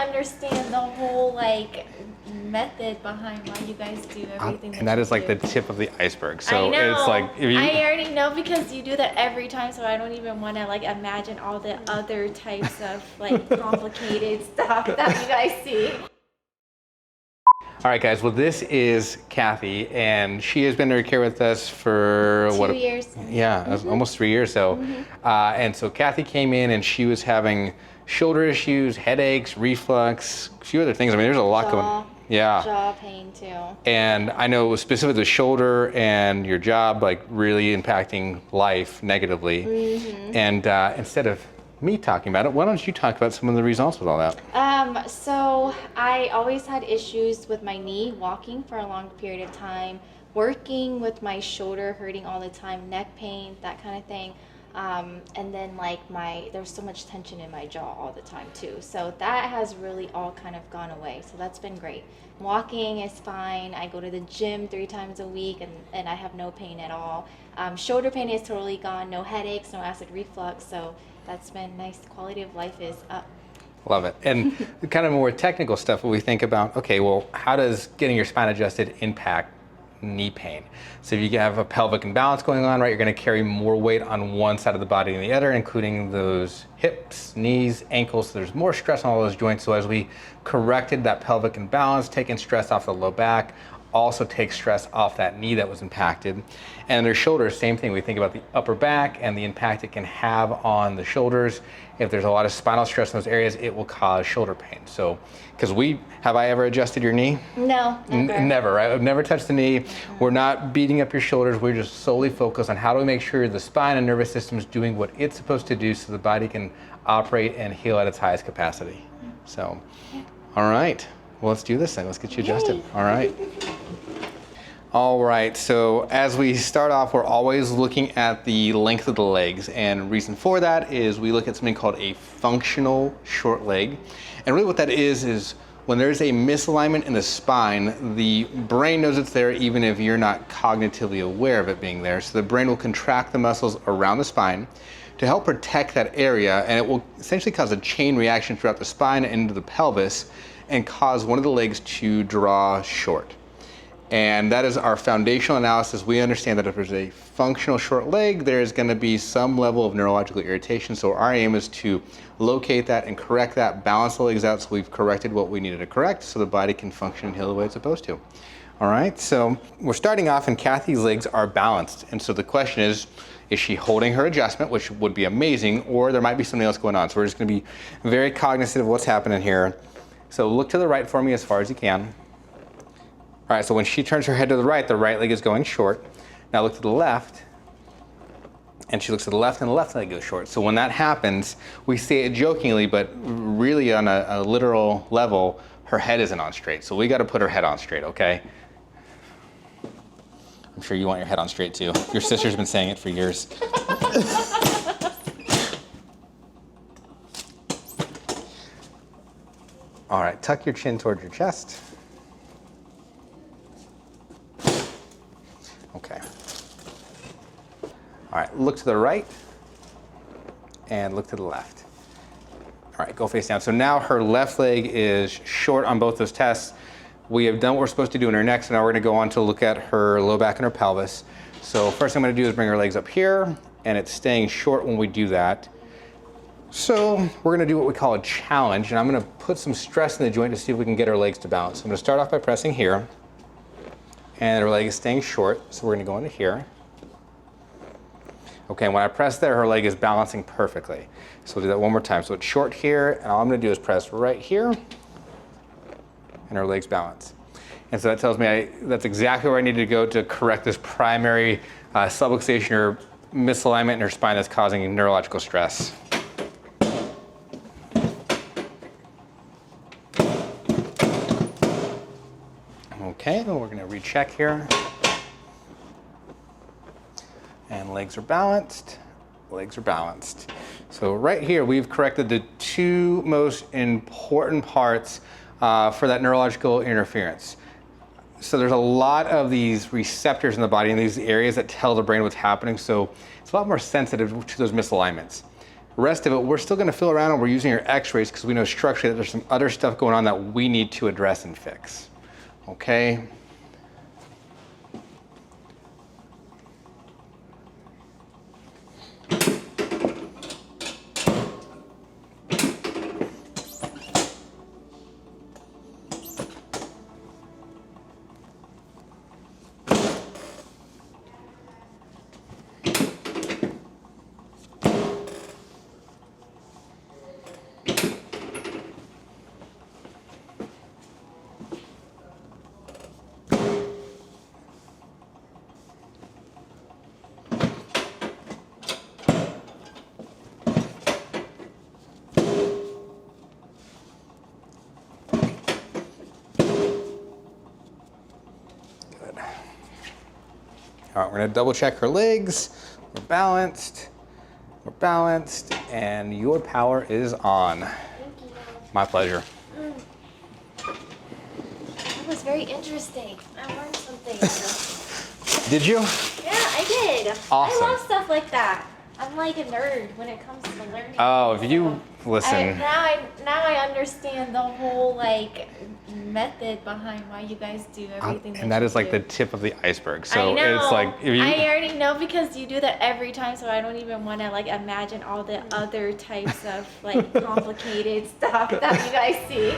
understand the whole like method behind why you guys do everything. And that is like the tip of the iceberg. So I know. it's like if you, I already know because you do that every time, so I don't even want to like imagine all the other types of like complicated stuff that you guys see. All right, guys. Well, this is Kathy, and she has been in care with us for 2 years. Yeah, almost 3 years. So, and so Kathy came in, and she was having shoulder issues, headaches, reflux, a few other things. I mean, there's a lot going. Yeah. Jaw pain too. And I know specifically the shoulder and your job, like really impacting life negatively. And instead of me talking about it, why don't you talk about some of the results with all that? So I always had issues with my knee, walking for a long period of time, working with my shoulder hurting all the time, neck pain, that kind of thing. And then like there's so much tension in my jaw all the time too. So that has really all kind of gone away. So that's been great. Walking is fine. I go to the gym 3 times a week and I have no pain at all. Shoulder pain is totally gone. No headaches, no acid reflux. So that's been nice. Quality of life is up. Love it. And the kind of more technical stuff when we think about, okay, well, how does getting your spine adjusted impact knee pain? So if you have a pelvic imbalance going on, right, you're going to carry more weight on one side of the body than the other, including those hips, knees, ankles. So there's more stress on all those joints. So as we corrected that pelvic imbalance, taking stress off the low back, also takes stress off that knee that was impacted. And their shoulders, same thing. We think about the upper back and the impact it can have on the shoulders. If there's a lot of spinal stress in those areas, it will cause shoulder pain. So, because have I ever adjusted your knee? No, never. Never, right? I've never touched the knee. We're not beating up your shoulders. We're just solely focused on how do we make sure the spine and nervous system is doing what it's supposed to do so the body can operate and heal at its highest capacity. So, all right. Well, let's do this thing. Let's get you adjusted. All right. All right, so as we start off, we're always looking at the length of the legs, and reason for that is we look at something called a functional short leg. And really what that is when there's a misalignment in the spine, the brain knows it's there even if you're not cognitively aware of it being there. So the brain will contract the muscles around the spine to help protect that area, and it will essentially cause a chain reaction throughout the spine and into the pelvis and cause one of the legs to draw short. And that is our foundational analysis. We understand that if there's a functional short leg, there's going to be some level of neurological irritation. So our aim is to locate that and correct that, balance the legs out so we've corrected what we needed to correct so the body can function and heal the way it's supposed to. All right, so we're starting off and Kathy's legs are balanced. And so the question is she holding her adjustment, which would be amazing, or there might be something else going on. So we're just going to be very cognizant of what's happening here. So look to the right for me as far as you can. All right, so when she turns her head to the right leg is going short. Now look to the left, and she looks to the left, and the left leg goes short. So when that happens, we say it jokingly, but really on a literal level, her head isn't on straight. So we got to put her head on straight, okay? I'm sure you want your head on straight too. Your sister's been saying it for years. All right, tuck your chin towards your chest. Okay. All right, look to the right and look to the left. All right, go face down. So now her left leg is short on both those tests. We have done what we're supposed to do in her neck, so now we're gonna go on to look at her low back and her pelvis. So first thing I'm gonna do is bring her legs up here, and it's staying short when we do that. So we're gonna do what we call a challenge, and I'm gonna put some stress in the joint to see if we can get her legs to balance. So I'm gonna start off by pressing here, and her leg is staying short, so we're gonna go into here. Okay, when I press there, her leg is balancing perfectly. So we'll do that one more time. So it's short here, and all I'm gonna do is press right here, and her legs balance. And so that tells me that's exactly where I need to go to correct this primary subluxation or misalignment in her spine that's causing neurological stress. Okay, then we're gonna recheck here. And legs are balanced, legs are balanced. So right here, we've corrected the two most important parts for that neurological interference. So there's a lot of these receptors in the body in these areas that tell the brain what's happening. So it's a lot more sensitive to those misalignments. rest of it, we're still going to feel around and we're using our x-rays because we know structurally that there's some other stuff going on that we need to address and fix. Okay? All right, we're gonna double check her legs. We're balanced, and your power is on. Thank you. My pleasure. That was very interesting. I learned something. Did you? Yeah, I did. Awesome. I love stuff like that. I'm like a nerd when it comes to learning. Oh, if you listen. Now I understand the whole like method behind why you guys do everything. And that is like do. the tip of the iceberg. So I know. it's like if you, I already know because you do that every time, so I don't even want to like imagine all the other types of like complicated stuff that you guys see.